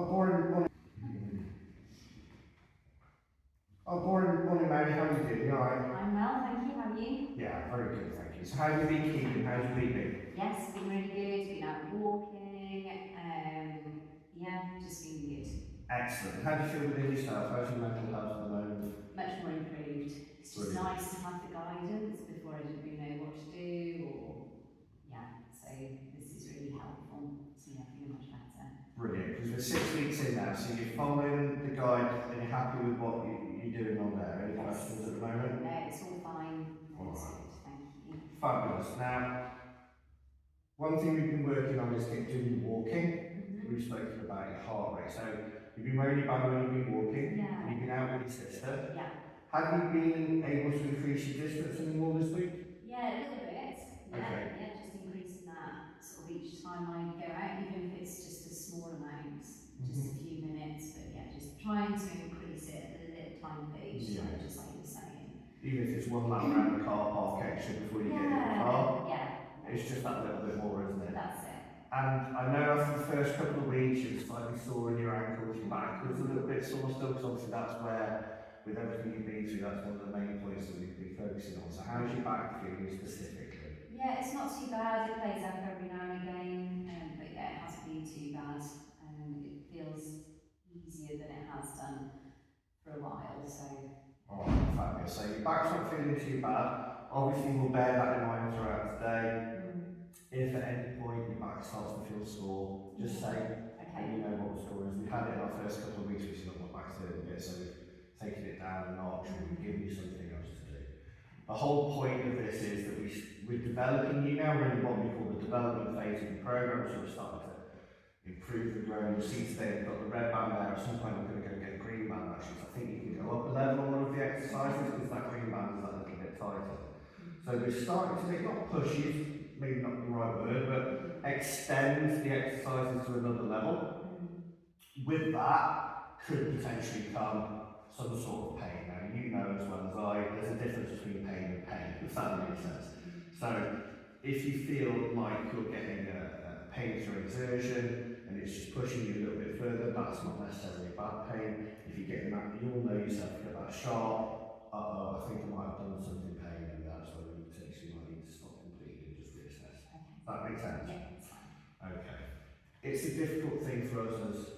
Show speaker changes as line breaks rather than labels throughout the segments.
Morning. Morning, Mary. How are you doing? You alright?
I'm well, thank you. How are you?
Yeah, very good, thank you. So how have you been keeping? How's your week been?
Yes, been really good. Been out walking. Yeah, just been good.
Excellent. How do you feel within yourself? How's your mental health at the moment?
Much more improved. It's just
Brilliant.
nice to have the guidance before I didn't really know what to do, or yeah. So this is really helpful. So yeah, feeling much better.
Brilliant. Because we're 6 weeks in now, so you're following the guide and you're happy with what you're doing on there. Any questions at the moment?
No, it's all fine. No, it's
Alright.
good. Thank you.
Fabulous. Now, one thing we've been working on is doing walking. We've spoken about your heart rate. So you've been wearing your band when you've been walking.
Yeah.
And you've been out with your sister.
Yeah.
Have you been able to increase your distance anymore this week?
Yeah, a little bit. Yeah,
Okay.
yeah, just increasing that sort of each time I go out, even if it's just a small amount, just a few minutes. But yeah, just trying to increase it at a little tiny pace, just like you were saying.
Even if it's one lap around the car park extra before you get in the car.
Yeah.
It's just that little bit more, isn't it?
That's it.
And I know after the first couple of weeks you were slightly sore in your ankles, your back was a little bit sore still, because obviously that's where, with everything you've been through, that's one of the main points that we've been focusing on. So how's your back feeling specifically?
Yeah, it's not too bad. It plays up every now and again, but yeah, it hasn't been too bad. It feels easier than it has done for a while, so.
Alright, fabulous. So your back's not feeling too bad. Obviously we'll bear that in mind throughout today. If at any point your back starts to feel sore, just say, and you know what the score is. We had it in our first couple of weeks, we said, my back's hurting a bit, so we've taken it down a notch and we've given you something else to do. The whole point of this is that we're developing you now. We're in what we call the development phase of the program, so we're starting to improve the growth. You'll see today we've got the red band there. At some point we're going to go get a green band actually, so I think you can go up a level on one of the exercises because that green band is that little bit tighter. So we're starting to make, not pushes, maybe not the right word, but extend the exercises to another level. With that could potentially come some sort of pain. Now you know as well as I, there's a difference between pain and pain, if that makes sense. So if you feel like you're getting a pain through exertion and it's just pushing you a little bit further, that's not necessarily a bad pain. If you're getting that, you'll know yourself, you get that sharp, I think I might have done something pain, and that's where we potentially might need to stop completely and just reassess. Does that make sense?
Yeah, that's fine.
Okay. It's a difficult thing for us as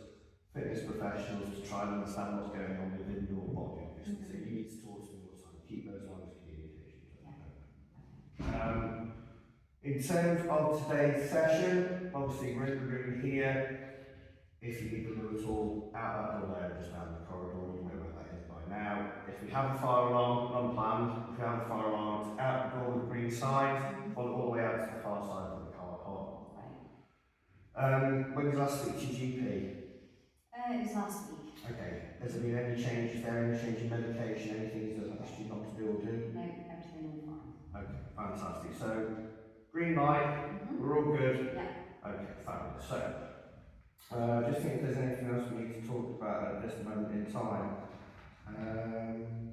fitness professionals to try and understand what's going on within your body, obviously. So you need to talk to them all the time, keep those lines of communication. In terms of today's session, obviously we're in the room here. If you need the loo at all, out that door there, just down the corridor, you know where that is by now. If we have a fire alarm, unplanned, if we have a fire alarm, it's out the door with the green sign, follow all the way out to the far side of the car park. When did you last speak to your GP?
It was last week.
Okay. Has there been any changes there, any change in medication, anything that asked you not to do or do?
No, everything all fine.
Okay, fantastic. So, green light, we're all good?
Yeah.
Okay, fabulous. So, just think if there's anything else we need to talk about at this moment in time.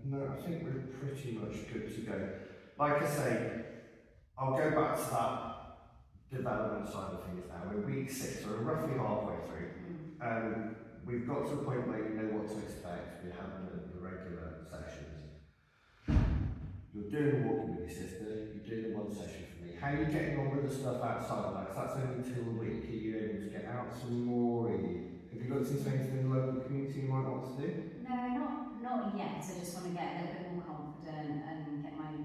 No, I think we're pretty much good to go. Like I say, I'll go back to that development side of things now. We're week 6, so we're roughly halfway through. We've got to a point where you know what to expect. We're having the regular sessions. You're doing the walking with your sister, you're doing the one session for me. How are you getting on with the stuff outside of that? Because that's only 2 a week. Are you able to get out some more? Have you got into anything in the local community you might want to do?
No, not yet. I just want to get a little bit more confident and get my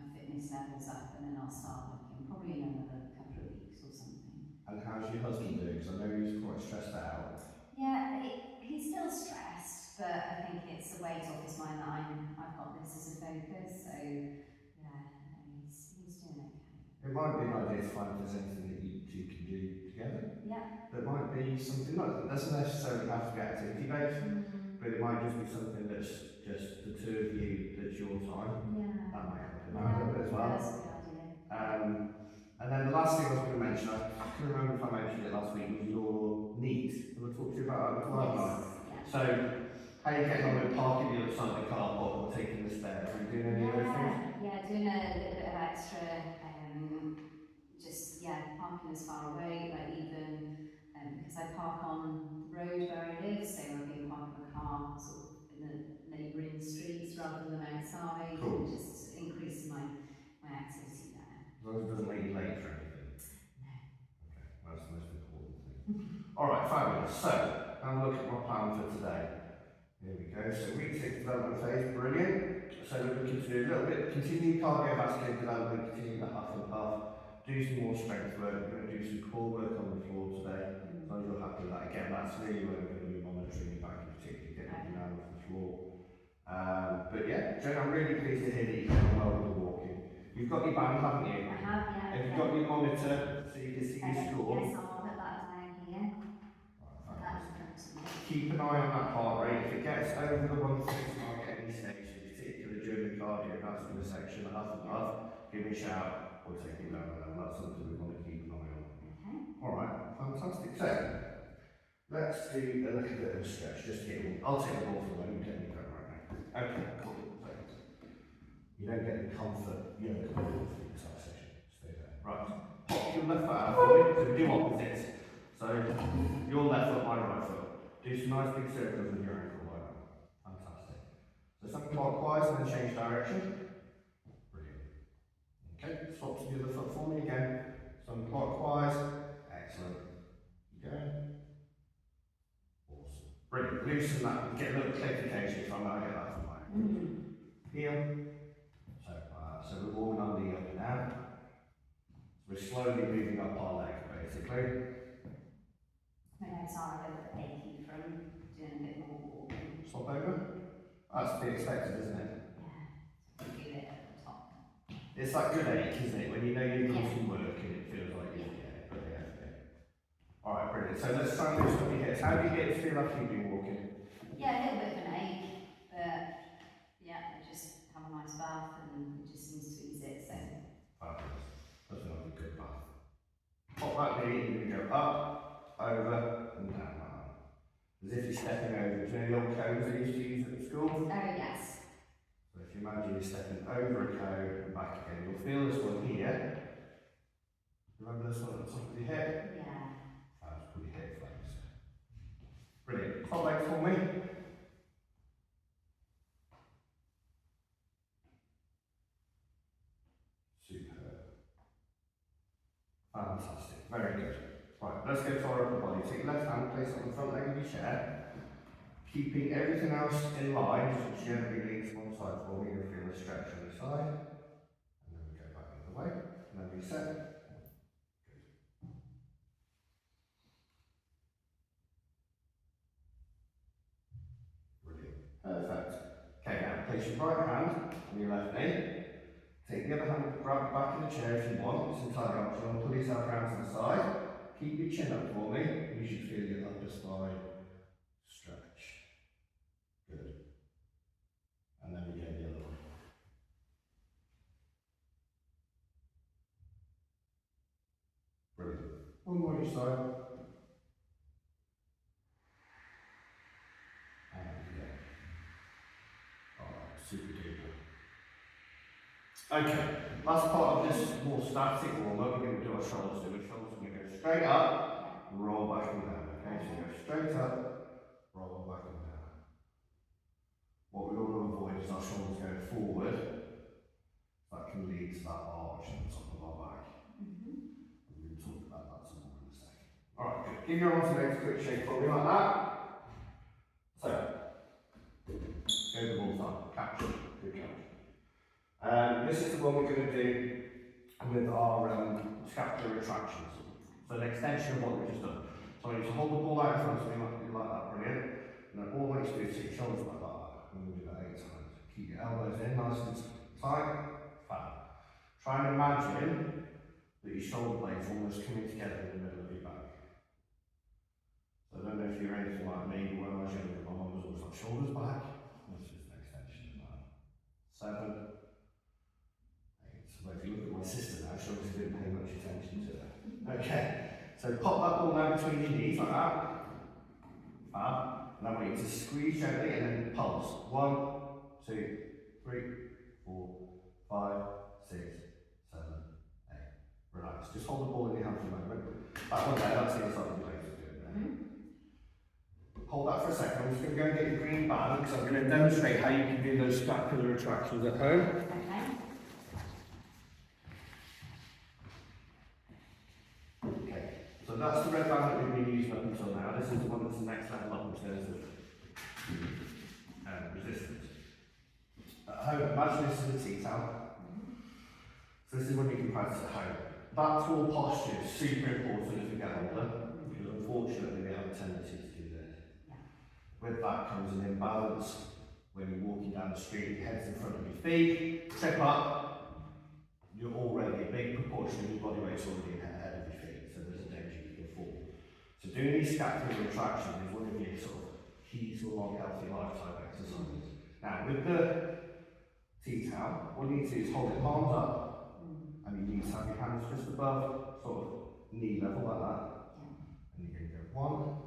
fitness levels up, and then I'll start looking, probably in another couple of weeks or something.
And how's your husband doing? Because I know he's quite stressed out.
Yeah, he's still stressed, but I think it's a weight off his mind that I've got this as a focus, so yeah, he's doing okay.
It might be an idea to find if there's anything that you two can do together.
Yeah.
That might be something, it doesn't necessarily have to be activity based, but it might just be something that's just the two of you, that's your time.
Yeah.
That might help him out a little bit as well.
That's a good idea.
And then the last thing I was going to mention, I can remember if I mentioned it last week, was your knees. Have I talked to you about that before?
Yes.
So, how are you getting on with parking the other side of the car park or taking the stairs? Are you doing any of those things?
Yeah, doing a little bit of extra, just parking as far away, like even because I park on the road where I
So, have a look at my plan for today. Here we go. So week 6 development phase, brilliant. So we're looking to do a little bit, continue cardiovascular development, continue the huff and puff, do some more strength work. We're going to do some core work on the floor today. As long as you're happy with that. Again, that's really where we're going to be monitoring your back, and particularly getting you down off the floor. But yeah, Jen, I'm really pleased to hear that you're getting well with the walking. You've got your band, haven't you?
I have, yeah.
Have you got your monitor so you can see your score?
Yes, I'll put that down here.
Keep an eye on that heart rate. If it gets over the 160 mark at any stage, in particular during the cardiovascular section, the huff and puff, give me a shout or take it down. That's something we want to keep an eye on.
Okay.
Alright, fantastic. So, let's do a little bit of a stretch. Just here. I'll take the ball for a moment. Don't you go right now. Okay, cool. So, you don't get the comfort, you don't get the comfort for the entire session. Stay there. Right. Pop your left foot out for me. So we do opposites. So, your left foot, my right foot. Do some nice big circles with your ankle like that. Fantastic. So something clockwise and then change direction. Brilliant. Okay, swap to the other foot for me again. Some clockwise. Excellent. Keep going. Awesome. Brilliant. Loosen that. Get a little click occasionally from that. I get that from my heel. So we're walking on the up and down. So we're slowly moving up our leg basically.
My legs are a little bit achy from doing a bit more walking.
Swap over. That's to be expected, isn't it?
Yeah, feel it at the top.
It's that good ache, isn't it? When you know you've done
Yeah.
some work and it feels like you've put the effort in. Alright, brilliant. So let's try and loosen up your hips. How do your hips feel after you've been walking?
Yeah, a little bit of an ache, but yeah, I just have a nice bath and it just seems to ease it. So
Fabulous. That's another good bath. Pop that knee and you go up, over, and down. As if you're stepping over. Do you know the old cones they used to use at school?
oh yes.
So if you imagine you're stepping over a cone and back again, you'll feel this one here. Remember this one at the top of your hip?
Yeah.
That's pretty hip flex. Brilliant. Top leg for me. Superb. Fantastic. Very good. Right, let's go to our upper body. Take your left hand, place it on the front leg of your chair. Keeping everything else in line, just gently lean to one side for me. You'll feel a stretch on the side. And then we go back the other way. And then reset. Good. Brilliant. Perfect. Okay, now place your right hand on your left knee. Take the other hand, grab the back of the chair if you want. It's entirely optional. Pull yourself round to the side. Keep your chin up for me. You should feel your upper spine stretch. Good. And then we go the other way. Brilliant. One more each side. And yeah. Alright, super duper. Okay, last part of this more static warm up, we're going to do our shoulders. So our shoulders are going to go straight up, roll back and down. Okay, so go straight up, roll back and down. What we want to avoid is our shoulders going forward. That can lead to that arch at the top of our back. We're going to talk about that some more in a second. Alright, good. Give your arms a nice quick shake for me like that. So, go the ball time. Catch. Good catch. This is the one we're going to do with our scapular retractions. So an extension of what we've just done. So I need to hold the ball out in front of me like that, brilliant. And then all I need to do is take your shoulders back like that. And we'll do that 8 times. Keep your elbows in, nice and tight. Fab. Try and imagine that your shoulder blades almost coming together in the middle of your back. So I don't know if you're anything like me, but when I was younger, my mum was always like, shoulders back. That's just an extension of that. 7. Well, if you look at my sister now, she obviously didn't pay much attention to her. Okay, so pop that ball down between your knees like that. Fab. And I want you to squeeze gently and then pulse. 1, 2, 3, 4, 5, 6, 7, 8. Relax. Just hold the ball in your hand for a moment. That one there, that's the inside of the legs we're doing there. Hold that for a second. I'm just going to go and get your green band because I'm going to demonstrate how you can do those scapular retractions at home.
Okay.
So that's the red band that we've been using up until now. This is the one that's the next level up in terms of resistance. At home, imagine this is a tea towel. So this is when you can practice at home. That tall posture is super important as we get older, because unfortunately we have a tendency to do this. With that comes an imbalance. When you're walking down the street, your head's in front of your feet, trip up, you're already, a big proportion of your body weight's already ahead of your feet, so there's a danger you can fall. So doing these scapular retractions is one of your sort of key to a long, healthy lifetime exercises. Now, with the tea towel, what you need to do is hold it palms up, and you need to have your hands just above, sort of knee level like that. And you're going to go 1,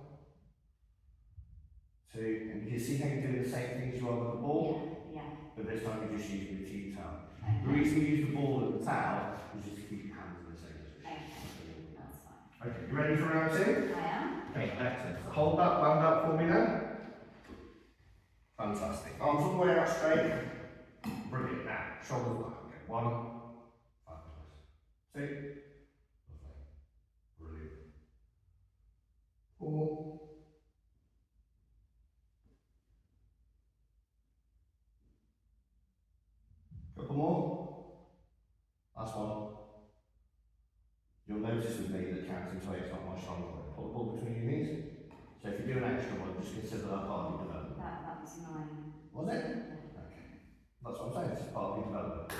2, and you can see how you're doing the same thing as you are with the ball, but this time you're just using the tea towel. The reason you use the ball and the towel is just to keep your hands in the same position.
That's fine.
Okay, you ready for round 2?
I am.
Okay, excellent. So hold that band up for me then. Fantastic. Arms all the way out straight. Brilliant. Now, shoulders back. Okay, 1, fabulous. 2, lovely. Brilliant. 4, couple more. Last one. You'll notice with me that counting to 8 is not my strong point. Pull the ball between your knees. So if you do an extra one, just consider that part of your development.
That was 9.
Was it? Okay. That's what I'm saying, it's part of your development.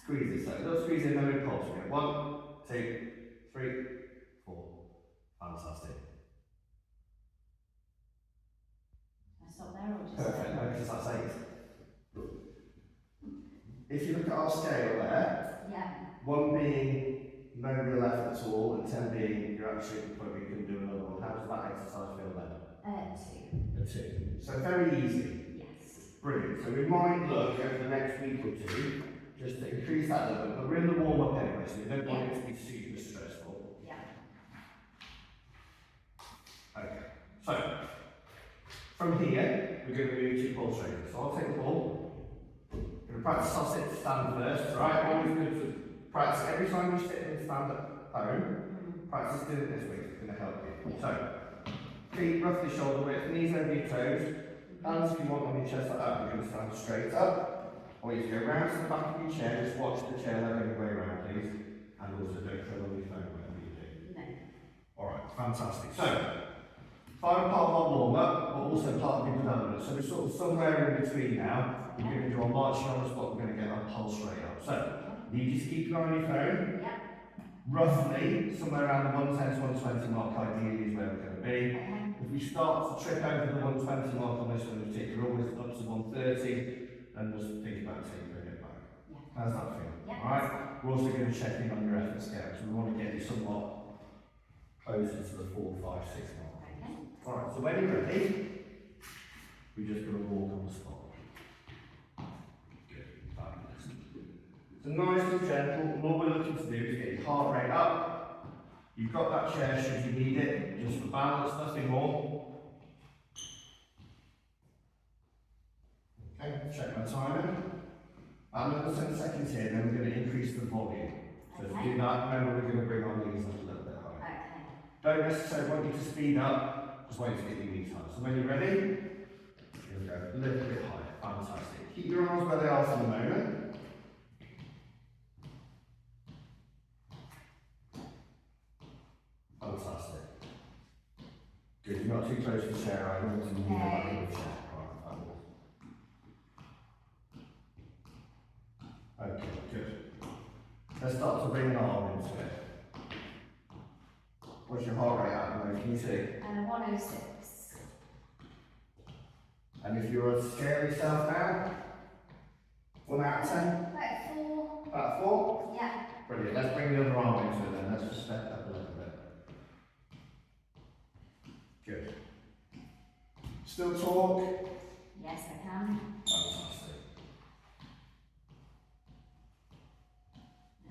Squeeze it, so little squeeze in, no impulse. We go 1, 2, 3, 4. Fantastic.
I stop there or just...
Perfect, no, because that's 8. If you look at our scale there, 1 being no real effort at all, and 10 being you're actually at the point where you can do another one, how does that exercise feel then?
2.
A 2. So very easy.
Yes.
Brilliant. So we might look over the next week or 2 just to increase that a little bit, but we're in the warm up anyway, so we don't want it to be super stressful. Okay. So from here, we're going to move to pulse training. So I'll take the ball. We're going to practice our sit to stand first, right? Always good to practice every time you sit and stand at home. Practice doing it this week, it's going to help you. So, feet roughly shoulder width, knees over your toes, hands if you want on your chest like that, you're going to stand straight up. I want you to go round to the back of your chair, just watch the chair leg every way around, please. And also don't fill on your phone, whatever you do.
No.
Alright, fantastic. So, final part of our warm-up, but also part of your development. So we're sort of somewhere in between now. We're going to do our marching on the spot, we're going to get our pulse rate up. So, you need to keep an eye on your phone. Roughly, somewhere around the 110 to 120 mark ideally is where we're going to be. If we start to trip over the 120 mark on this one in particular, always up to 130, then just think about tapering it back. How's that feel? Alright? We're also going to check in on your effort scale, so we want to get you somewhat closer to the 4, 5, 6 mark. Alright, so when you're ready, we're just going to walk on the spot. Good, fabulous. So nice and gentle, and all we're looking to do is get your heart rate up. You've got that chair should you need it, just for balance, nothing more. Okay, check my timing. Another 10 seconds here, then we're going to increase the volume. So to do that, remember we're going to bring our knees up a little bit higher. Don't necessarily want you to speed up, just want you to get your knees high. So when you're ready, here we go, a little bit higher, fantastic. Keep your arms where they are for the moment. Fantastic. Good, you're not too close to the chair, I want to lean back in the chair. Okay, good. Let's start to bring an arm into it. What's your heart rate at the moment? Can you see?
106.
And if you were to scale yourself now, 1 out of 10?
About 4.
About 4?
Yeah.
Brilliant. Let's bring the other arm into it then. Let's just step up a little bit. Good. Still talk?
Yes, I can.
Fantastic.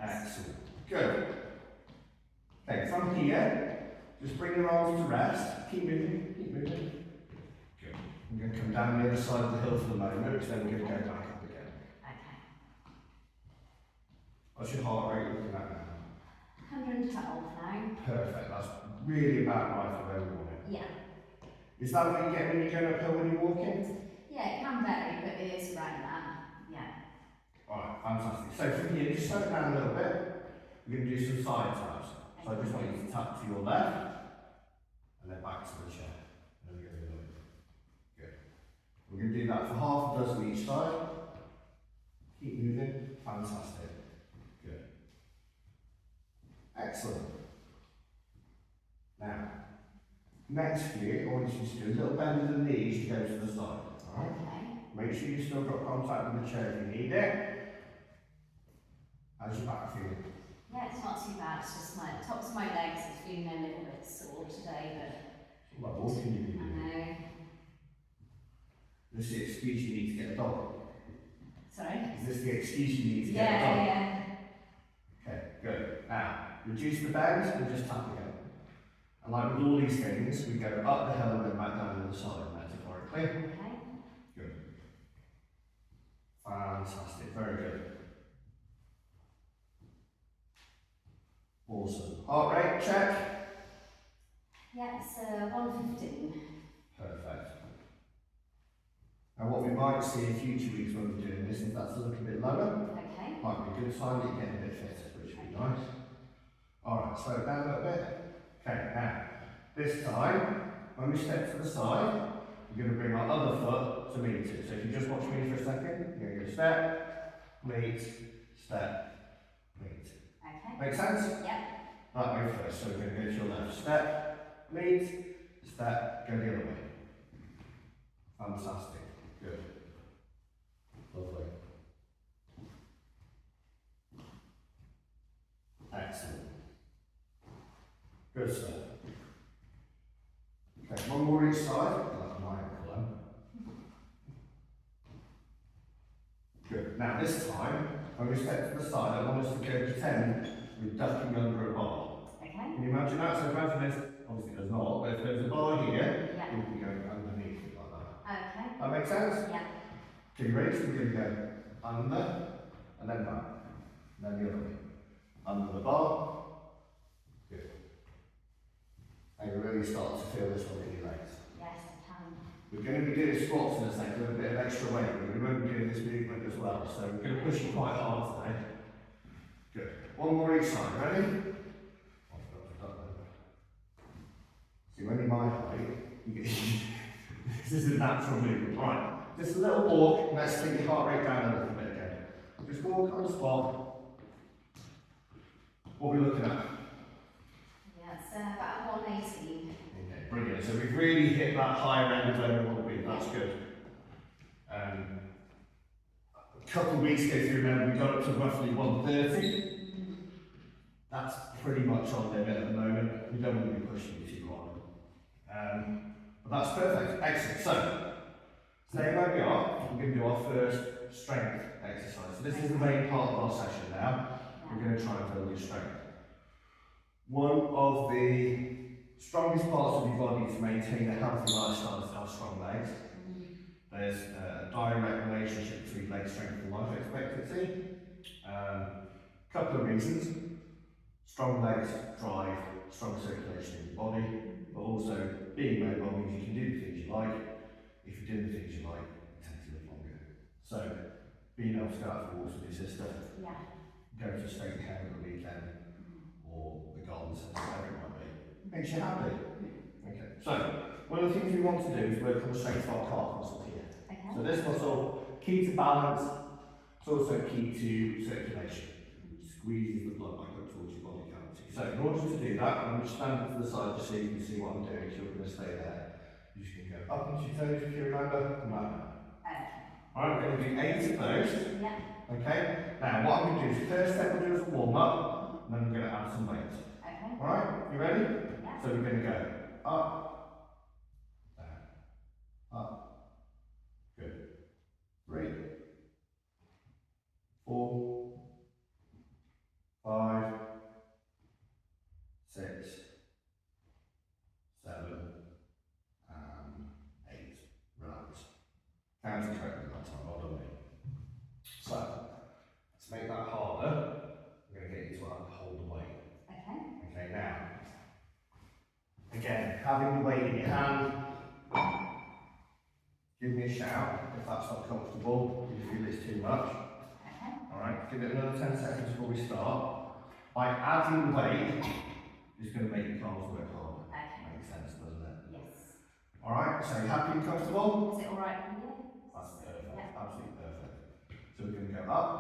Excellent. Good. Okay, from here, just bring your arms to rest. Keep moving, keep moving. Good. I'm going to come down the other side of the hill for the moment, because then we're going to go back up again.
Okay.
What's your heart rate looking at now?
112 now.
Perfect. That's really about right for where we want it.
Yeah.
Is that what you get when you're going uphill when you're walking?
Yeah, it can vary, but it is around that. Yeah.
Alright, fantastic. So from here, just slow it down a little bit. We're going to do some side taps. So I just want you to tap to your left and then back to the chair. And then go the other way. Good. We're going to do that for half a dozen each side. Keep moving. Fantastic. Good. Excellent. Now, next few, I want you to do a little bend of the knees to go to the side. Alright?
Okay.
Make sure you've still got contact with the chair if you need it. How's your back feeling?
Yeah, it's not too bad. It's just my tops of my legs is feeling a little bit sore today, but
What walking you can
I
do?
know.
This is the excuse you need to get a dog.
Sorry?
Is this the excuse you need to get a dog?
Yeah.
Okay, good. Now, reduce the bend and just tap again. And like with all these things, we go up the hill and then back down to the side, metaphorically.
Okay.
Good. Fantastic, very good. Awesome. Heart rate, check.
Yeah, it's 115.
Perfect. Now what we might see in future weeks when we're doing this, if that's a little bit lower,
Okay.
might be a good sign that you're getting a bit fitter, which would be nice. Alright, slow it down a little bit. Okay, now, this time, when we step to the side, we're going to bring our other foot to meet it. So if you just watch me for a second, you're going to go step, meet, step, meet.
Okay.
Make sense?
Yep.
That way first. So we're going to go to your left. Step, meet, step, go the other way. Fantastic. Good. Lovely. Excellent. Good stuff. Okay, one more each side. That's my ankle then. Good. Now this time, when we step to the side, I want us to go pretend we're ducking under a bar.
Okay.
Can you imagine that? So imagine there's, obviously there's not, but if there's a bar here,
Yeah.
you can go underneath it like that.
Okay.
That makes sense?
Yeah.
Okay, you ready? So we're going to go under, and then back. And then the other way. Under the bar. Good. And you really start to feel this one in your legs.
Yes, I can.
We're going to be doing squats in a second with a bit of extra weight, but we won't be doing this movement as well. So we're going to push you quite hard today. Good. One more each side. Ready? See, when you're my height, you get this is a natural movement. Right. Just a little walk. Let's take your heart rate down a little bit again. Just walk on the spot. What are we looking at?
Yeah, it's about 118.
Okay, brilliant. So we've really hit that higher end of where we want to be. That's good. A couple of weeks ago, if you remember, we got up to roughly 130. That's pretty much on limit at the moment. We don't want to be pushing you too hard. But that's perfect. Excellent. So, staying where we are, we're going to do our first strength exercise. So this is the main part of our session now. We're going to try and build your strength. One of the strongest parts of your body to maintain a healthy lifestyle is to have strong legs. There's a direct relationship between leg strength and life expectancy. Couple of reasons. Strong legs drive strong circulation in your body, but also being mobile means you can do the things you like. If you do the things you like, it tends to live longer. So, being able to go out for walks with your sister, go to a state camp at the weekend, or the garden centre, whatever it might be, makes you happy. Okay, so one of the things we want to do is work on the strength of our calf muscle here.
Okay.
So this muscle, key to balance, it's also key to circulation. Squeezes the blood back up towards your body cavity. So in order to do that, I'm going to stand up to the side just so you can see what I'm doing, so you're going to stay there. You're just going to go up onto your toes if you remember, and like that. Alright, we're going to do 8 of those.
Yeah.
Okay, now what I'm going to do is first step we'll do is a warm up, and then we're going to add some weight.
Okay.
Alright, you ready?
Yeah.
So we're going to go up, down, up. Good. 3, 4, 5, 6, 7, and 8. Relax. Counting correctly that time, well done, mate. So, let's make that harder. I'm going to get you to hold the weight.
Okay.
Okay, now, again, having the weight in your hand, Give me a shout if that's not comfortable, if you feel it's too much.
Okay.
Alright, give it another 10 seconds before we start. By adding weight, it's going to make your calves work harder.
Okay.
Makes sense, doesn't it?
Yes.
Alright, so you happy and comfortable?
Is it alright for you?
That's perfect,
Yeah.
absolutely perfect. So we're going to go up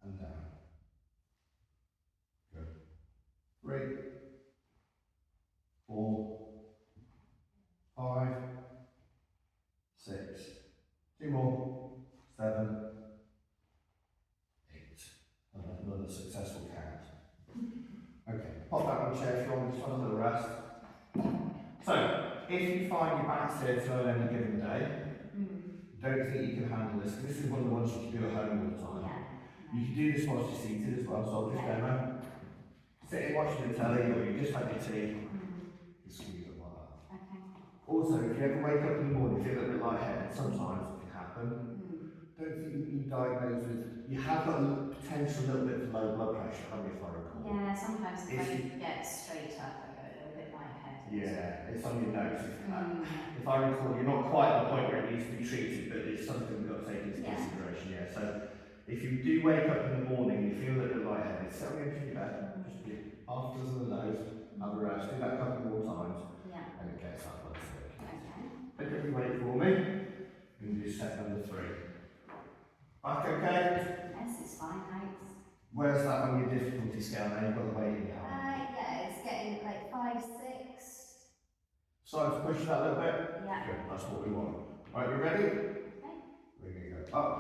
and down. Good. 3, 4, 5, 6, 2 more, 7, 8. And then another successful count. Okay, pop that on the chair if you want, just have a little rest. So, if you find your back's hurting on any given day, don't think you can handle this. This is one of the ones you can do at home all the time.
Yeah.
You can do this whilst you're seated as well, so I'll just demo. Sitting watching the telly or you just had your tea, you squeeze it like that.
Okay.
Also, if you ever wake up in the morning, feel a little bit lightheaded, sometimes it can happen. Don't think you've been diagnosed with, you have got a potential little bit of low blood pressure, haven't you, if I recall?
Yeah, sometimes if I
you,
get straight up, I go a little bit lightheaded.
yeah, it's on your notes. If I recall, you're not quite at the point where it needs to be treated, but it's something we've got to take into consideration, yeah. So, if you do wake up in the morning and you feel a little lightheaded, sit on the edge of your bed, just do half a dozen of those, have a rest, do that a couple more times, and it gets that blood circulating.
Okay.
Pick up your weight for me, and do set number 3. Back okay?
Yes, it's fine, thanks.
Where's that on your difficulty scale now? You've got the weight in your hand.
Yeah, it's getting like 5, 6.
Starting to push that a little bit?
Yeah.
Good, that's what we want. Right, we ready?
Okay.
We're going to go up.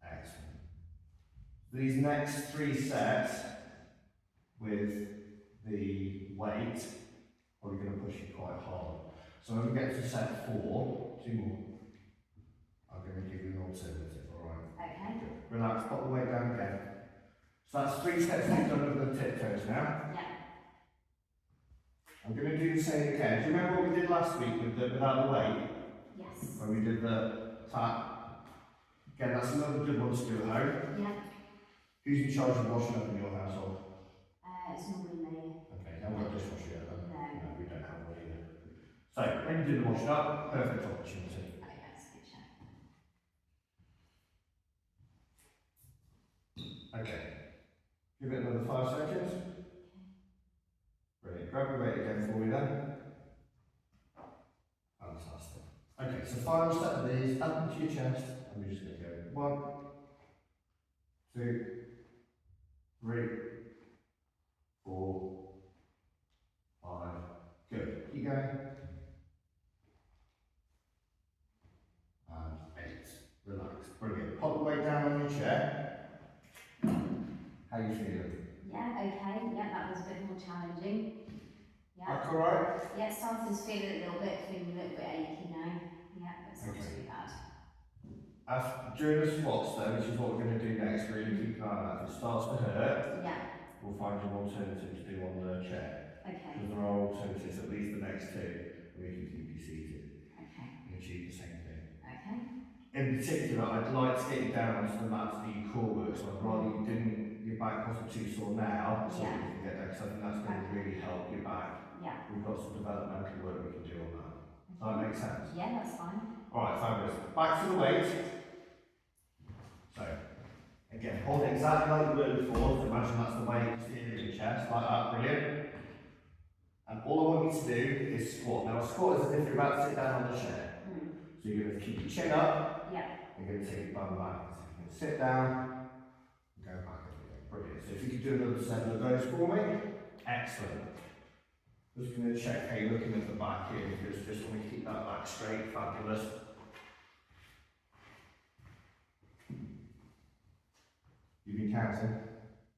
Excellent. These next 3 sets with the weight, probably going to push you quite hard. So when we get to set 4, 2 more, I'm going to give you an alternative, alright?
Okay.
Good. Relax, pop the weight down again. So that's 3 sets we've done with the tiptoes now.
Yeah.
I'm going to do the same again. Do you remember what we did last week without the weight?
Yes.
When we did the tap? Again, that's another good one to do at home.
Yeah.
Who's in charge of washing up in your household?
It's normally me.
Okay, haven't got a dishwasher yet then?
No.
No, we don't have one either. So, when you do the washing up, perfect opportunity.
Okay, that's a good check.
Okay. Give it another 5 seconds. Brilliant. Grab your weight again for me then. Fantastic. Okay, so final set of these, up into your chest, and we're just going to go 1, 2, 3, 4, 5. Good. Keep going. And 8. Relax. Brilliant. Pop the weight down on your chair. How are you feeling?
Yeah, okay. Yeah, that was a bit more challenging. Yeah.
Back alright?
Yeah, starting to feel it a little bit, feeling a little bit achy now. Yeah, but it's not too bad.
During the squats though, which is what we're going to do next, really keep an eye on that. If it starts to hurt,
Yeah.
we'll find you an alternative to do on the chair.
Okay.
Because there are alternatives, at least the next 2, and we can keep you seated
Okay.
and achieve the same thing.
Okay.
In particular, I'd like to get you down onto the mat to do your core work, so I'd rather you didn't, your back wasn't too sore now, so you can get there, because I think that's going to really help your back.
Yeah.
We've got some developmental work we can do on that. Does that make sense?
Yeah, that's fine.
Alright, fabulous. Back to the weight. So, again, hold it exactly like you were before, so imagine that's the weight in your chest, like that, brilliant. And all I want you to do is squat. Now, a squat is as if you're about to sit down on the chair. So you're going to keep your chin up, you're going to take your bum back. So you're going to sit down, and go back again. Brilliant. So if you could do another 7 of those for me, excellent. Just going to check how you're looking at the back here, because just want to keep that back straight, fabulous. You've been counting?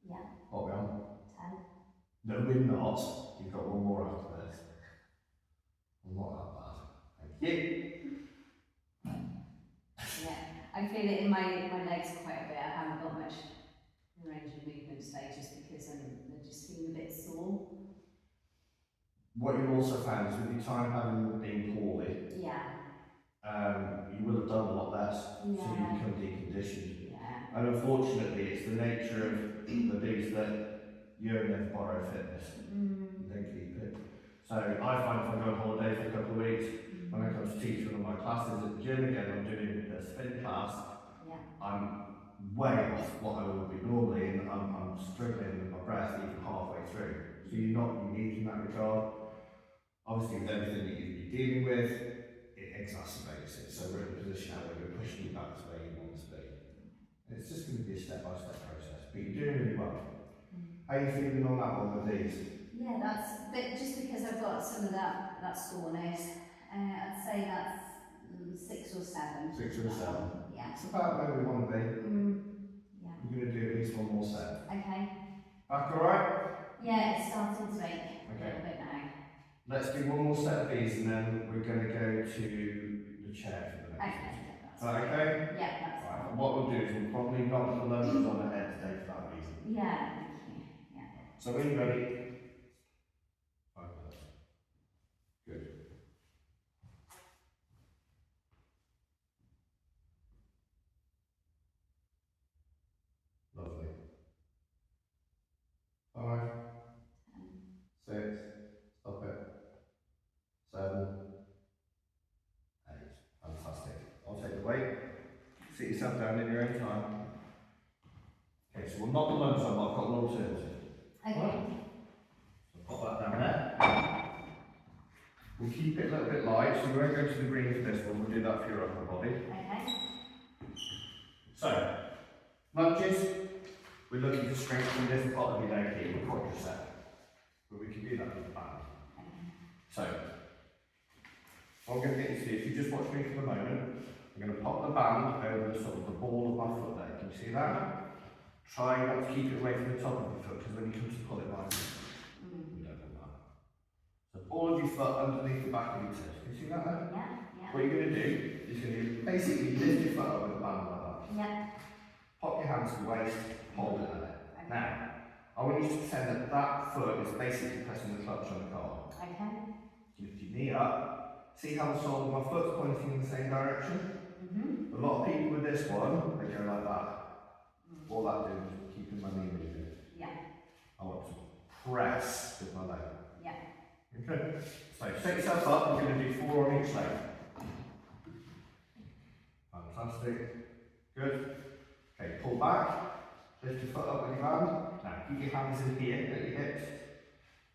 Yeah.
What we on?
10.
No, we're not. You've got one more after this. Well, not that bad. Thank you.
Yeah, I feel it in my legs quite a bit. I haven't got much range of movement today just because they're just feeling a bit sore.
What you also found is with your time having been poorly, you will have done a lot less, so you become deconditioned. And unfortunately, it's the nature of the beast that you only have to borrow fitness. You don't keep it. So I find if I go on holiday for a couple of weeks, when I come to teach one of my classes at the gym again, I'm doing a spin class, I'm way off what I would be normally, and I'm struggling with my breath even halfway through. So you're not unique in that regard. Obviously, with everything that you'd be dealing with, it exacerbates it. So we're in a position now where we're pushing you back to where you want to be. It's just going to be a step-by-step process, but you're doing really well. How are you feeling on that one with these?
Yeah, that's just because I've got some of that soreness. I'd say that's 6 or 7.
6 or 7.
Yeah.
It's about where we want to be.
Yeah.
You're going to do at least one more set.
Okay.
Back all right?
Yeah, it's starting to make a little bit now.
Let's do one more set of these, and then we're going to go to the chair for the next one. Is that okay?
Yeah, that's
right. What we'll do is we'll probably knock the lunges on the head today for that reason.
Yeah, thank you. Yeah.
So when you're ready. Good. Lovely. 5, 6, stop it. 7, 8. Fantastic. I'll take the weight. Sit yourself down in your own time. Okay, so we'll knock the lunges on, but I've got an alternative.
Okay.
Right. So pop that down there. We'll keep it a little bit light, so we won't go to the green for this one, we'll do that for your upper body.
Okay.
So, lunges, we're looking to strengthen this part of your leg here, the quadricep. But we can do that with the band. So, what I'm going to get you to do, if you just watch me for the moment, I'm going to pop the band over the sort of the ball of my foot there. Can you see that? Try not to keep it away from the top of your foot, because when you come to pull it like this, we don't want that. So ball of your foot underneath the back of your toes. Can you see that there?
Yeah, yeah.
What you're going to do is you're going to basically lift your foot up with the band like that.
Yeah.
Pop your hands to the waist, hold it there. Okay. Now, I want you to pretend that that foot is basically pressing the clutch on the car.
Okay.
Lift your knee up. See how the sole of my foot's pointing in the same direction? A lot of people with this one, they go like that. All that doing is keeping my knee moving.
Yeah.
I want to press with my leg.
Yeah.
Okay. So set yourself up. We're going to do 4 on each leg. Fantastic. Good. Okay, pull back. Lift your foot up with your band. Now keep your hands in here at your hips.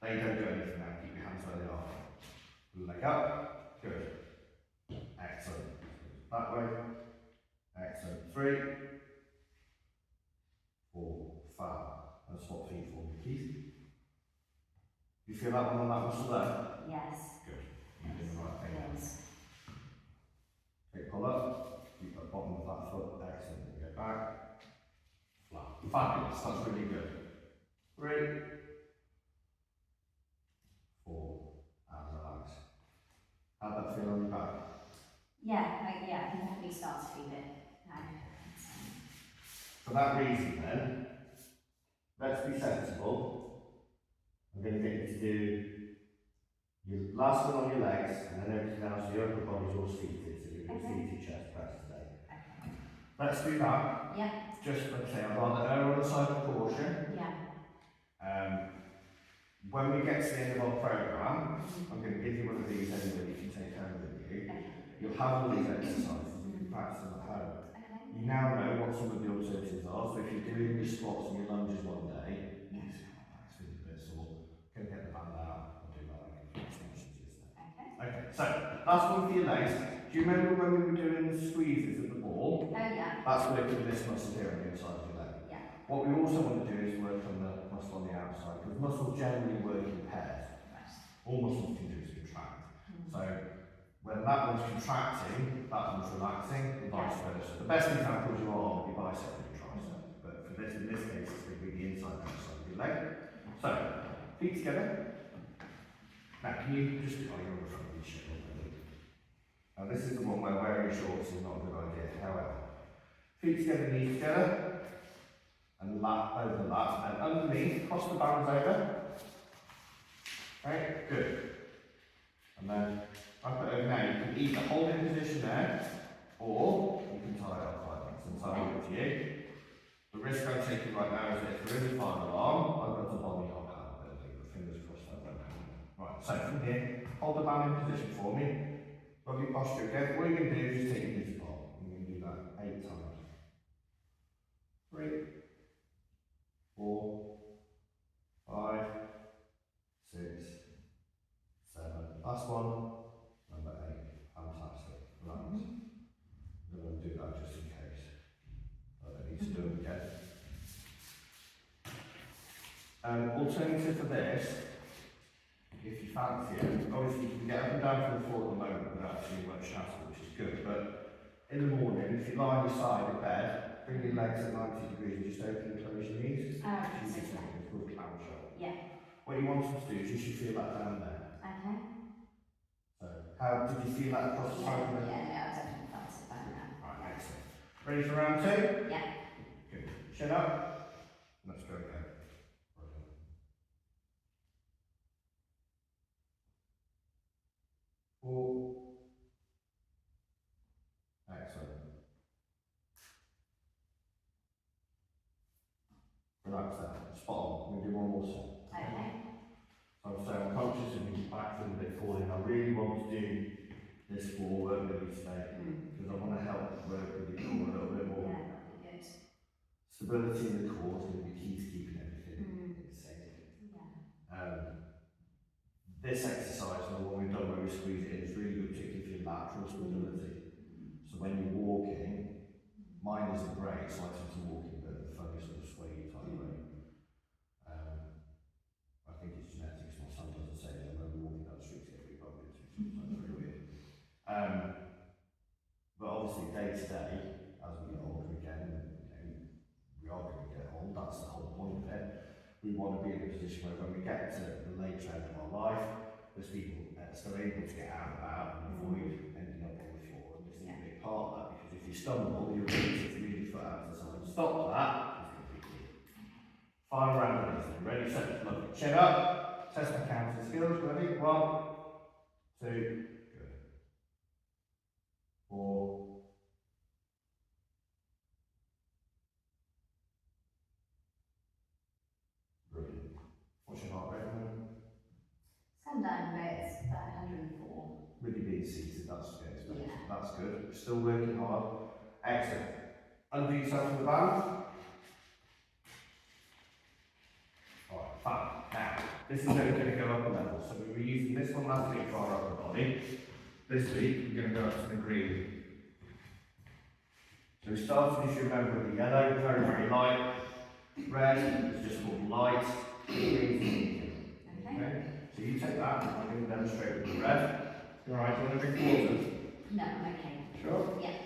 They don't do anything now. Keep your hands where they are. Leg up. Good. Excellent. That way. Excellent. 3, 4, 5. And swap feet for me, please. You feel that one on that muscle there?
Yes.
Good. You're doing the right thing.
Yes.
Okay, pull up. Keep the bottom of that foot. Excellent. Go back. Flat. Fabulous. That's really good. 3, 4, and relax. How'd that feel on your back?
Yeah, I can definitely start to feel it now.
For that reason then, let's be sensible. I'm going to get you to do your last one on your legs, and then everything else, your upper body's all seated, so you're going to seated chest press today.
Okay.
Let's do that.
Yeah.
Just, let's say, I'd rather err on the side of caution.
Yeah.
When we get to the end of our programme, I'm going to give you one of these anyway you can take home with you.
Okay.
You'll have all these exercises, you can practice them at home.
Okay.
You now know what some of the alternatives are, so if you're doing your squats and your lunges one day, you can say, oh, my back's feeling a bit sore, go get the band out, I'll do my leg extensions yesterday. Okay, so last one for your legs. Do you remember when we were doing the squeezes of the ball?
Oh yeah.
That's working this muscle here on the inside of your leg.
Yeah.
What we also want to do is work on the muscle on the outside, because muscles generally work in pairs.
Right.
All muscles can do is contract. So when that one's contracting, that one's relaxing, and vice versa. The best example is your arm, your bicep, and your tricep. But for this, in this case, it's going to be the inside and outside of your leg. So, feet together. Now, can you just, oh, you're on the front of your shirt already. Now, this is the one where wearing shorts is not a good idea. However, feet together, knees together, and lap over the lap, and underneath, cross the bands over. Right, good. And then up it over now. You can either hold it in position there, or you can tie it up like that. It's entirely up to you. The risk I'm taking right now is that if there is a final alarm, I've got to body hop out a bit, but fingers crossed that won't happen. Right, So from here, hold the band in position for me. Lovely posture again. What you're going to do is just take your knees apart. You're going to do that 8 times. 3, 4, 5, 6, 7. Last one. Number 8. Fantastic. Right. I'm going to do that just in case. I don't need to do it again. Alternative for this, if you fancy it, obviously you can get up and down from the floor at the moment without too much hassle, which is good, but in the morning, if you lie on your side in bed, bring your legs at 90 degrees and just open and close your knees. It's called clown shot.
Yeah.
What you want us to do is you should feel that down there.
Okay.
So, how did you feel that across the side?
Yeah, I definitely felt it back now.
Right, excellent. Ready for round 2?
Yeah.
Good. Chin up. Let's go again. Four. Excellent. Relax there. Spot on. We'll do one more set.
Okay.
So I'm conscious of me back a bit falling. I really want to do this for work with you today because I want to help work with you core a little bit more.
Yeah, that'd be good.
Stability in the core is going to be key to keeping everything safe.
Yeah.
This exercise, and the one we've done where we squeeze it in, is really good, particularly for your lateral stability. So when you're walking, mine isn't great, so I tend to walk in the funny sort of sway type way. I think it's genetics, my son does the same, and when we're walking down the street together, we bump into each other, so it's very weird. But obviously, day to day, as we get older again, we are going to get old, that's the whole point of it. We want to be in a position where when we get to the later end of our life, there's people still able to get out and about and avoid ending up on the floor. And this is a big part of that, because if you stumble, you'll be to really foot out to the side. Stop that. It's going to be key. Final round of this. Ready, set, lovely. Chin up. Test my counting skills. Ready? 1, 2, good. 4. Brilliant. What's your heart rate at the moment?
It's come down a bit, it's about 104.
Really being seated, that's good. Yeah. That's good. Still working hard. Excellent. Undo yourself from the band. Alright, fine. Now, this is only going to go up a level. So we were using this one last week for our upper body. This week, we're going to go up to the green. So we started, if you remember, with the yellow, very, very light. Red is just called light. Green is medium. Okay? So you take that, I'm going to demonstrate with the red. You alright, do you want to drink water?
No, I'm okay.
Sure?
Yeah.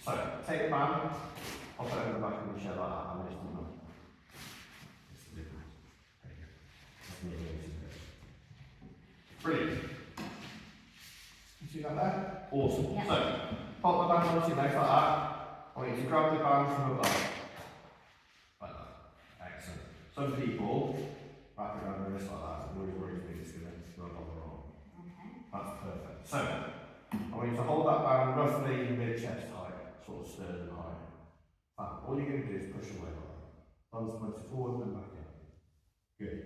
So, take the band, I'll put it over the back of the chair like that, and it's not. It's the difference. There you go. That's me doing it. Brilliant. You see that there? Awesome.
Yeah.
So, pop the band onto your legs like that. I want you to grab the band from above. Like that. Excellent. Some people wrap it around their wrist like that. It always worries me it's going to rub on the wrong.
Okay.
That's perfect. So, I want you to hold that band roughly mid-chest height, sort of sternum height. All you're going to do is push away like that. Thumbs pointed forward and back in. Good.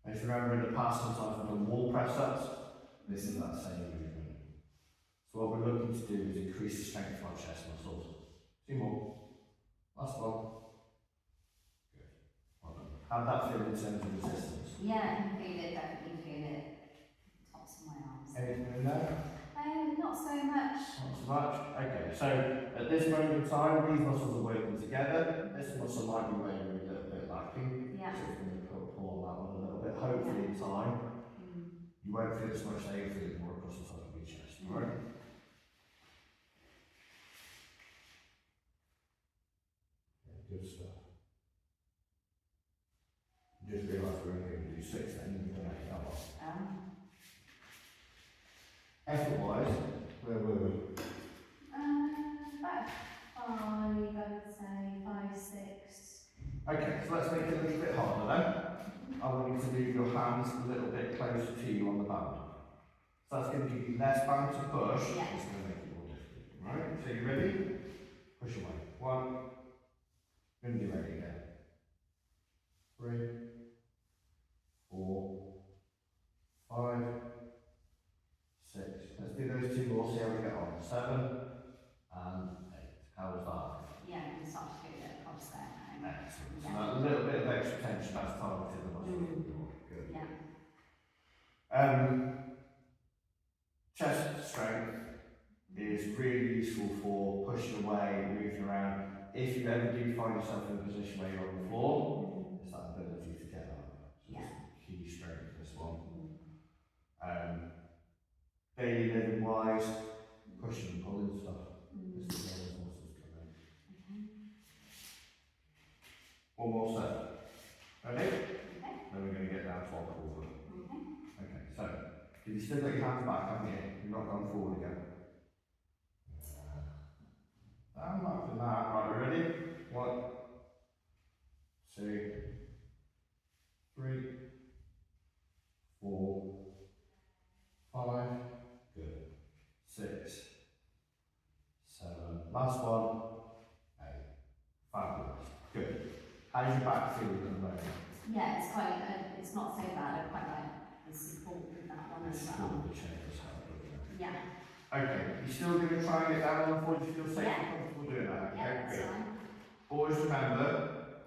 And if you remember in the past, sometimes we've done wall press-ups. This is that same movement. So what we're looking to do is increase the strength of our chest muscles. 2 more. Last one. Good. Well done. How'd that feel in terms of resistance?
Yeah, I can feel it, definitely feel it. Tops of my arms.
Anything in there?
Not so much.
Not so much. Okay, so at this moment in time, these muscles are working together. This muscle might be weighing a little bit lacking.
Yeah.
So it's going to pull on that one a little bit. Hopefully in time, you won't feel as much there, you'll feel it more across the top of your chest. Alright? Yeah, good stuff. Just realise we're only going to do 6 then, you're going to make that one. Effort-wise, where were we?
About 5, I would say, 5, 6.
Okay, so let's make it a little bit harder then. I want you to move your hands a little bit closer to you on the band. So that's going to give you less band to push.
Yeah.
It's going to make it more difficult. Right? So you ready? Push away. 1. Going to be ready again. 3, 4, 4, 5, 6. Let's do those two more, see how we get on. 7 and 8. How was that?
Yeah, you can start to feel it across there now.
Excellent.
Yeah.
So a little bit of extra tension that's targeted the muscles. Good.
Yeah.
Chest strength is really useful for pushing away, moving around. If you ever do find yourself in a position where you're on the floor, it's that ability to get up. So
Yeah.
key strength, this one. Daily living wise, pushing and pulling stuff. This is where those muscles come in. One more set. Ready? Then we're going to get down to our forward. Okay, so you've still got your hands back, haven't you? You've not gone forward again. Down, back, and that. Right, we ready? 1, 2, 3, 4, 5. Good. 6, 7. Last one. 8. Fabulous. Good. How's your back feeling at the moment?
Yeah, it's quite. It's not so bad. I quite like the support with that one as well.
The chair does help, doesn't it?
Yeah.
Okay, you're still going to try and get down on the floor. Do you feel safe and comfortable doing that? Okay,
Yeah, that's
good.
fine.
Always remember,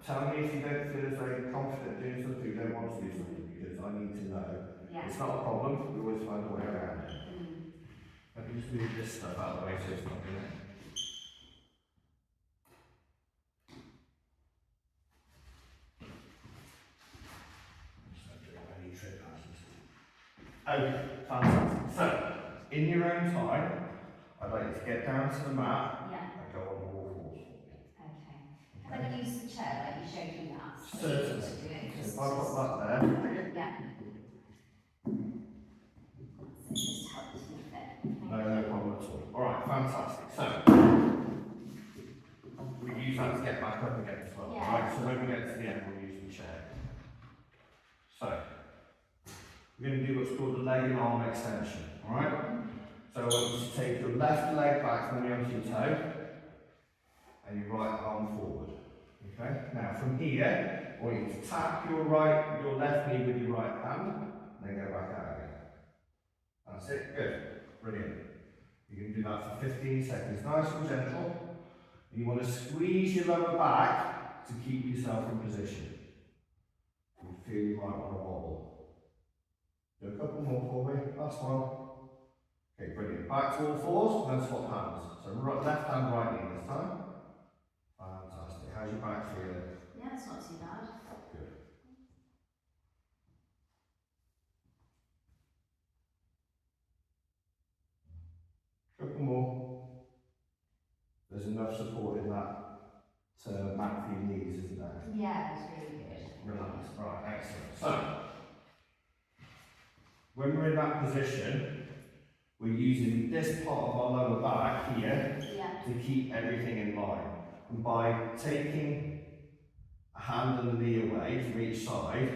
tell me if you don't feel as very confident doing something, you don't want to do something, because I need to know.
Yeah.
It's not a problem, we always find a way around it. Let me just move this stuff out of the way so it's not doing it. Okay, fantastic. So, in your own time, I'd like you to get down to the mat and go on all fours.
Okay. Can I use the chair like you showed me that?
Certainly. So if I put that there.
Yeah. So it just helps with it.
No problem at all. Alright, fantastic. So, we use that to get back up again as well.
Yeah.
Right, so when we get to the end, we'll use the chair. So, we're going to do what's called the leg and arm extension. Alright? So I want you to take your left leg back from the onto your toe and your right arm forward. Okay? Now from here, I want you to tap your left knee with your right hand, and then go back out again. That's it. Good. Brilliant. You can do that for 15 seconds. Nice and gentle. You want to squeeze your lower back to keep yourself in position. You feel you might want to wobble. Do a couple more for me. Last one. Okay, brilliant. Back to all fours, and then swap hands. So left hand, right knee this time. Fantastic. How's your back feeling?
Yeah, it's not too bad.
Good. Couple more. There's enough support in that to mat for your knees, isn't there?
Yeah, it's really good.
Relax. Right, excellent. So, when we're in that position, we're using this part of our lower back here to keep everything in line. And by taking a hand and a knee away from each side,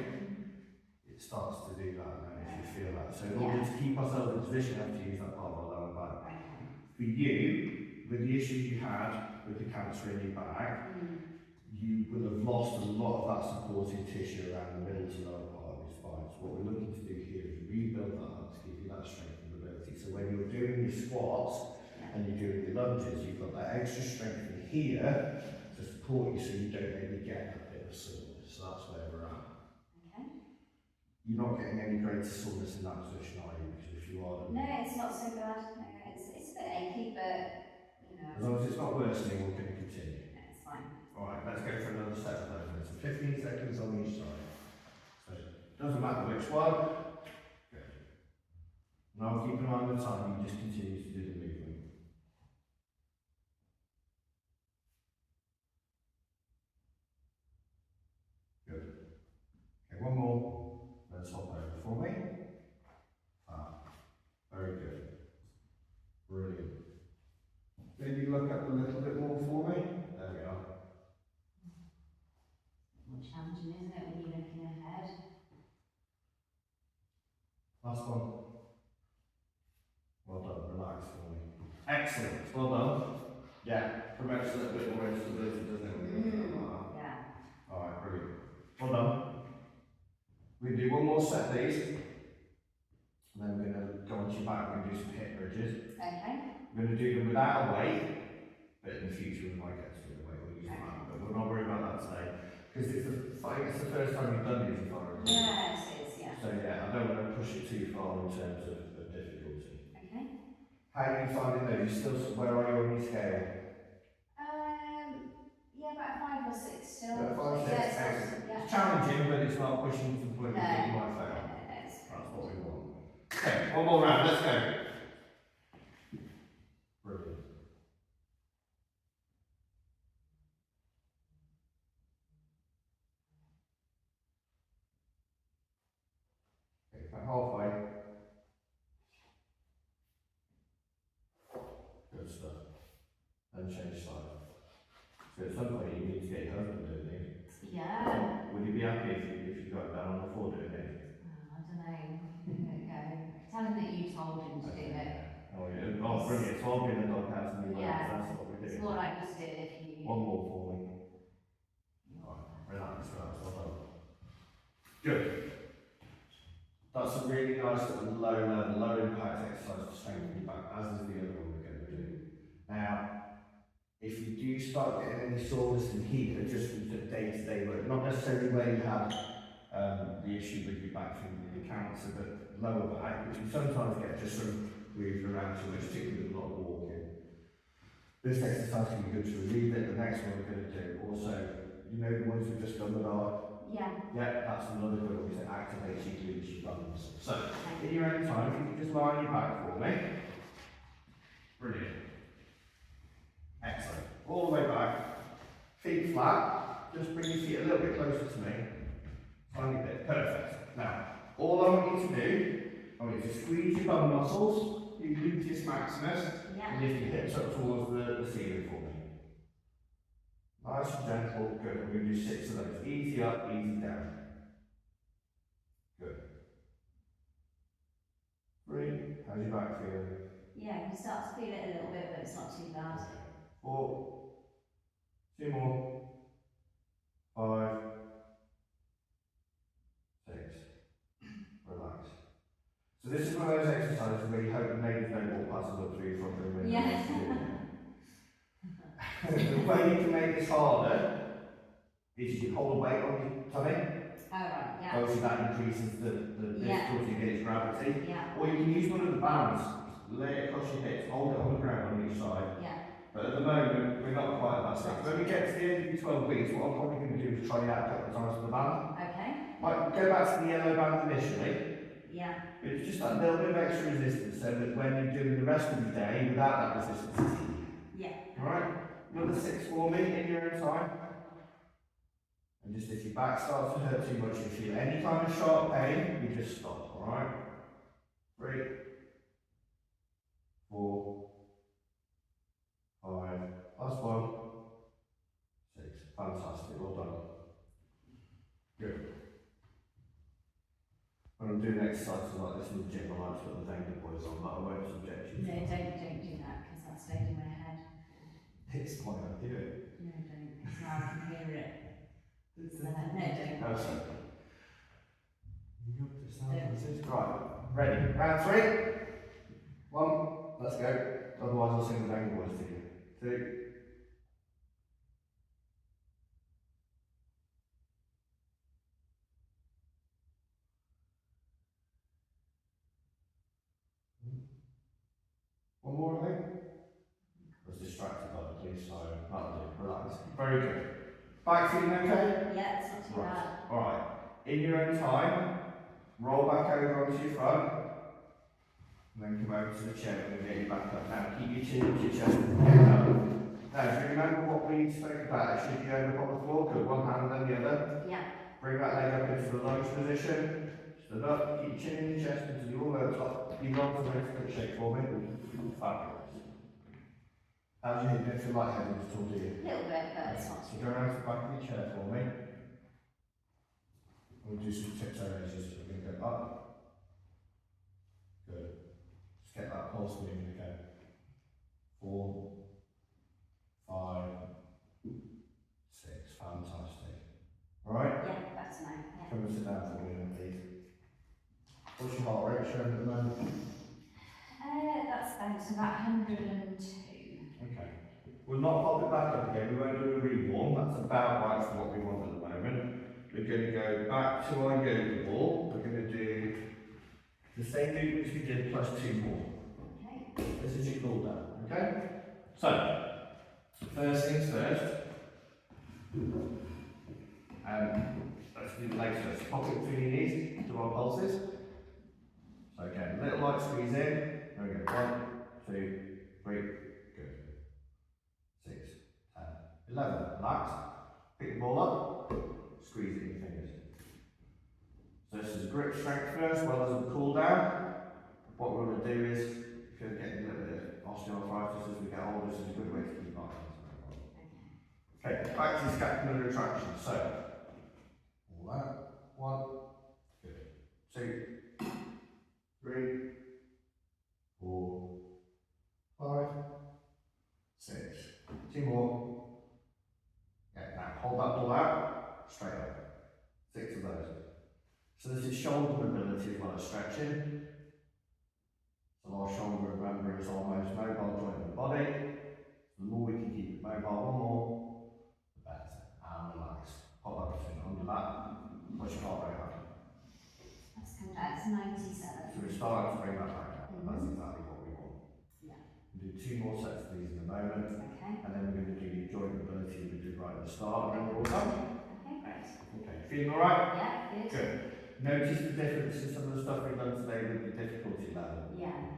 it starts to do that now, if you feel that. So in order to keep ourselves in position, we have to use that part of our lower back. For you, with the issue you had with the cancer in your back, you will have lost a lot of that supporting tissue around the middle to lower part of your spine. So what we're looking to do here is rebuild that up to give you that strength and ability. So when you're doing your squats and you're doing your lunges, you've got that extra strength in here to support you so you don't maybe get a bit of soreness. So that's where we're at.
Okay.
You're not getting any greater soreness in that position, are you? Because if you are,
no, it's not so bad. No, it's a bit achy, but you know.
as long as it's not worsening, we're going to continue.
No, it's fine.
Alright, let's go for another set of those. So 15 seconds on each side. So it doesn't matter which one. Good. Now keep an eye on the time, you just continue to do the movement. Good. Okay, one more. Let's hop over for me. Very good. Brilliant. Maybe look up a little bit more for me. There we are.
More challenging, isn't it, when you're looking ahead?
Last one. Well done. Relax for me. Excellent. Well done. Yeah. Promotes a little bit more instability, doesn't it?
Yeah.
Alright, brilliant. Well done. We're going to do one more set of these, and then we're going to go onto your back. We're going to do some hip bridges.
Okay.
We're going to do them without a weight, but in the future we might get to do a weight. We'll use the mat, but we're not worried about that today because I think it's the first time you've done these, if I remember.
Yes, it is. Yeah.
So yeah, I don't want to push it too far in terms of difficulty.
Okay.
How are you finding those? You still, where are you on your scale?
Yeah, about 5 or 6 still.
About 5, 6,
Yeah,
excellent.
yeah.
It's challenging, but it's not pushing to the point
No.
that you might fail.
No,
That's what we want. Okay, one more round, let's go. Brilliant. Okay, about halfway. Good stuff. Then change side. So at some point you need to get your husband doing it.
Yeah.
Would you be happy if you got down on the floor doing it?
I don't know. Give it a go. Tell him that you told him to do it.
Oh, yeah. Oh, brilliant. So I'll be in the doghouse and you learn.
Yeah.
That's what we're
It's
doing.
more like just do it if you.
One more for me. Alright, relax, well done. Good. That's a really nice sort of low level, low impact exercise to strengthen your back, as is the other one we're going to do. Now, if you do start getting any soreness and heat adjustments at day-to-day work, not necessarily where you have the issue with your back from the cancer, but lower back, which you sometimes get just sort of moved around too much, particularly with a lot of walking. This exercise can be good to relieve it. The next one we're going to do also, you know the ones we've just done with our. Yeah, that's another good one because it activates your glutes, your buns. So, in your own time, if you can just lie on your back for me. Brilliant. Excellent. All the way back. Feet flat. Just bring your feet a little bit closer to me. Tiny bit. Perfect. Now, all I want you to do, I want you to squeeze your bum muscles, your gluteus maximus, and lift your hips up towards the ceiling for me. Nice and gentle, good. We're going to do 6 of those. Easy up, easy down. Good. 3. How's your back feeling?
Yeah, you start to feel it a little bit, but it's not too bad.
4. 2 more. 5. 6. Relax. So this is one of those exercises where you hope the neighbours don't walk past and look through your front room window.
Yeah.
The way you can make this harder is you can hold a weight on your tummy.
Alright, yeah.
Obviously that increases the difficulty against gravity.
Yeah.
Or you can use one of the bands, lay it across your hips, hold it on the ground on each side.
Yeah.
But at the moment, we're not quite at that stage. When we get to the end of your 12 weeks, what I'm probably going to do is try it out a couple of times with the band.
Okay.
Might go back to the yellow band initially.
Yeah.
But it's just that little bit of extra resistance so that when you're doing the rest of the day without that resistance, it's easy.
Yeah.
Alright? Another 6 for me in your own time. And just if your back starts to hurt too much, if you feel any kind of sharp pain, you just stop, alright? 3, 4, 5, last one, 6. Fantastic, well done. Good. When I'm doing exercises like this in the gym, I like to put the Venga boys on, but I won't subject you to
No,
that.
don't do that because that stayed in my head.
It's quite I do it.
No, don't, because now I can hear it. No, don't.
Oh, sorry. Right, ready. Round 3. 1, let's go. Otherwise I'll sing the Venga boys to you. 2. One more, I think. I was distracted by the police siren. That'll do. Relax. Very good. Back feeling okay?
Yeah, it's not too bad.
Alright. In your own time, roll back over onto your front. And then come over to the chair and get you back up. Now keep your chin to your chest and get up. Now do you remember what we spoke about? It should be over on the floor. Good. One hand and then the other.
Yeah.
Bring that leg up into the lunge position. Stand up, keep your chin in your chest until you're all over top. You roll to the next quick shake for me. Fabulous. How's your hip? Don't feel lightheaded at all, do you?
A little bit, but it's not
So
too
go around to the back of your chair for me. We'll do some tiptoe raises. We're going to go up. Good. Just get that pulse moving again. 4, 5, 6. Fantastic. Alright?
Yeah, that's nice. Yeah.
Come and sit down for me then, please. your heart rate showing at the moment?
That's about 102.
Okay. We'll not pop it back up again, we won't do a rewarm, that's about right for what we want at the moment. We're going to go back to our yoga ball, we're going to do the same movements we did plus 2 more.
Okay.
This is your cool down, okay? So, first things first, let's do the legs first. Pop it between your knees, do our pulses. So again, little light squeeze in, there we go, 1, 2, 3, good. 6, 10, 11, relax, pick the ball up, squeeze it in your fingers. So this is grip strength first, as well as a cool down. What we're going to do is, if you're getting a little bit of osteoarthritis as we get older, this is a good way to keep our hands very well. Okay, back to scapular retraction. So, all that, 1, good, 2, 3, 4, 5, 6, 2 more. Yeah, now hold that ball out, straight up. 6 of those. So this is shoulder mobility as well as stretching. So our shoulder, remember, is our most mobile joint in the body. So the more we can keep it mobile, 1 more, the better. And relax. Pop that between under that. What's your heart rate at?
That's come down to 97.
So we're starting to bring that back down. That's exactly what we want.
Yeah.
We'll do 2 more sets of these in a moment.
Okay.
And then we're going to do your joint mobility we did right at the start, and then we're all done.
Okay, great.
Okay, feeling alright?
Yeah, good.
Good. Notice the difference in some of the stuff we've done today with the difficulty level.
Yeah.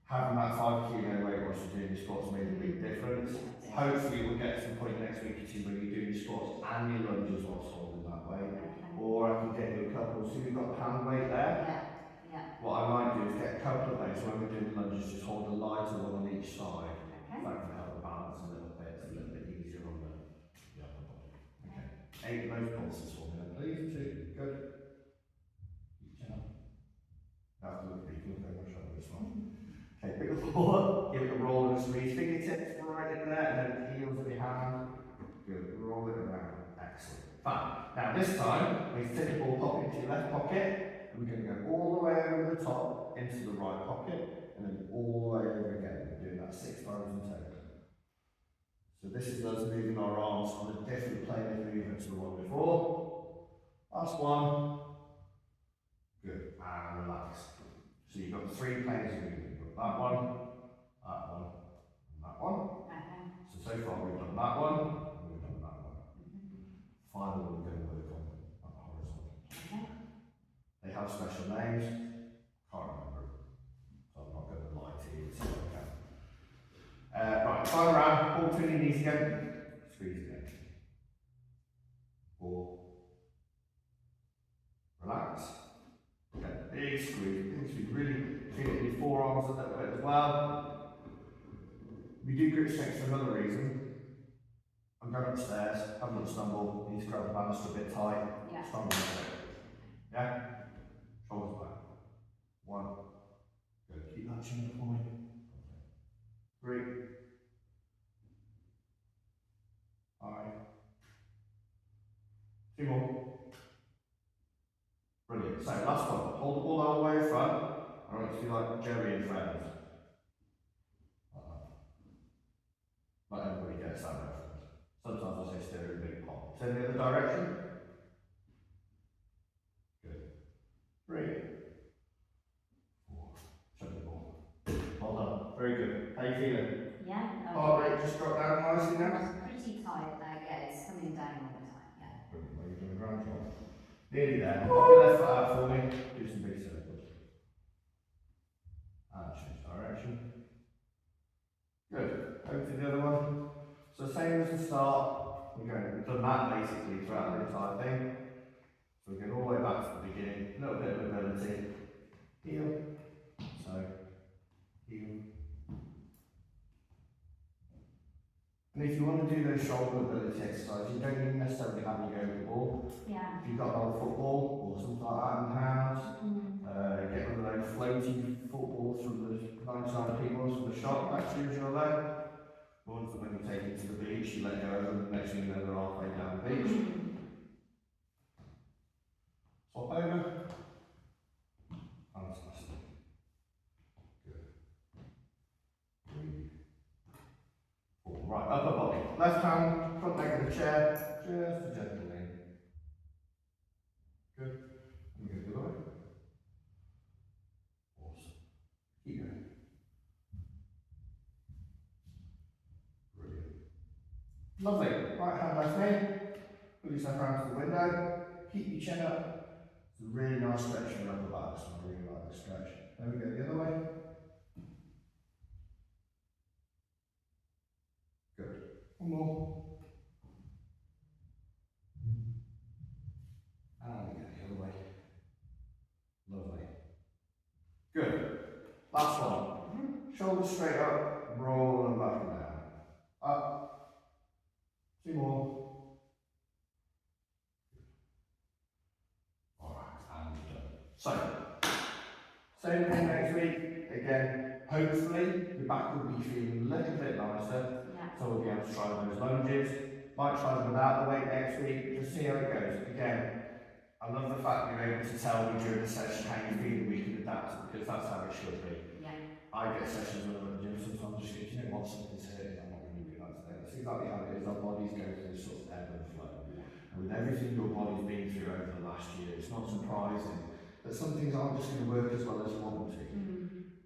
Having that 5 kilo weight whilst you're doing your squats made a big difference. Hopefully we'll get to the point next week to where you're doing your squats and your lunges whilst holding that weight.
Okay.
Or I can get you a couple, so we've got the hand weight there.
Yeah. Yeah.
What I might do is get a couple of those, so when we're doing the lunges, just hold a lighter one on each side.
Okay.
That can help the balance a little bit, it's a little bit easier on the upper body. Okay, 8 of those pulses for me then, please. 2, good. Keep chin up. That's good, you can look over my shoulder this one. Okay, pick the ball up, give it a roll and a squeeze. Fingertips right in there, and then heels of your hand. Good, roll it around. Excellent. Fine. Now this time, we take the ball, pop it into your left pocket, and we're going to go all the way over the top into the right pocket, and then all the way over again. We're doing that 6 times in total. So this is us moving our arms on a different plane of movement to the one before. Last one. Good. And relax. So you've got 3 planes of movement. You've got that one, and that one.
Okay.
So far we've done that one, and we've done that one. Finally we're going to work on that horizontal.
Okay.
They have special names, can't remember, so I'm not going to lie to you, so I can. Right, final round, ball between your knees again, squeeze again. 4. Relax. Okay, big squeeze, really feel it in your forearms a little bit as well. We do grip strength for another reason. I'm going upstairs, have a little stumble, need to grab the banister a bit tight,
Yeah.
strong enough. Yeah? Shoulders back. 1. Good. Keep that chin up for me. 3. 5. 2 more. Brilliant. So last one. Hold the ball all the way in front. I want it to be like Jerry and Friends. Like that. Not everybody gets that reference. Sometimes I say stir in a big pot. Turn the other direction. Good. 3. 4. Shut the ball. Well done. Very good. How you feeling?
Yeah.
Heart rate just dropped down nicely now?
I'm pretty tired now. Yeah, it's coming down all the time. Yeah.
Brilliant. Well, you're doing a grand job. Nearly there. Pop your left foot out for me. Do some big circles. And change direction. Good. Over to the other one. So same as the start. We've done that basically throughout the entire thing. So we're going all the way back to the beginning. A little bit of mobility. Heel. So heel. And if you want to do those shoulder mobility exercises, you don't even necessarily have a yoga ball.
Yeah.
If you've got an old football or something like that in the house, get one of those floating footballs from the 99p ones from the shop, actually, as your leg. Ones that when you take it to the beach, you let go of them, and the next thing you know, they're halfway down the beach. Swap over. Left hand, front leg of the chair, just a gentle lean. Good. And go the other way. Awesome. Keep going. Brilliant. Lovely. Right hand, left knee. Put yourself around to the window. Keep your chin up. It's a really nice stretch in your upper back, so I really like this stretch. Then we go the other way. Good. One more. And again the other way. Lovely. Good. Last one. Shoulders straight up, roll them back and down. Up. 2 more. Alright, and done. So, same thing next week. Again, hopefully your back will be feeling a little bit nicer.
Yeah.
So we'll be able to try those lunges. Might try them without the weight next week, just see how it goes. Again, I love the fact that you're able to tell me during the session how you feel and we can adapt it, because that's how it should be.
Yeah.
I get sessions when I'm at the gym sometimes just think, you know what, something's hurting, I'm not going to do that today. That's exactly how it is. Our bodies go through this sort of ebb and flow.
Yeah.
And with everything your body's been through over the last year, it's not surprising that some things aren't just going to work as well as you want them to.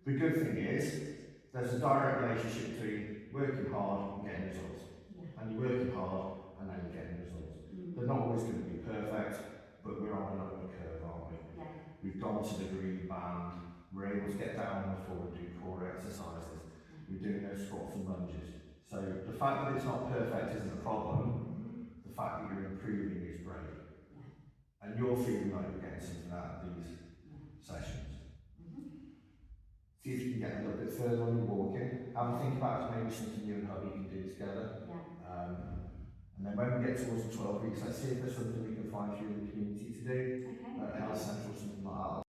The good thing is, there's a direct relationship between working hard and getting results.
Yeah.
And you're working hard and then you're getting results. They're not always going to be perfect, but we're on an upward curve, aren't we?
Yeah.
We've gone to the green band, we're able to get down on the floor and do core exercises. We're doing those squats and lunges. So the fact that it's not perfect isn't a problem. The fact that you're improving is great.
Yeah.
And you're feeling like you're getting something out of these sessions. See if you can get a little bit further when you're walking. Have a think about maybe something you and hubby can do together.
Yeah.
And then when we get towards the 12 weeks, let's see if there's something we can find for you in the community to do.
Okay.
Health Central, something like that.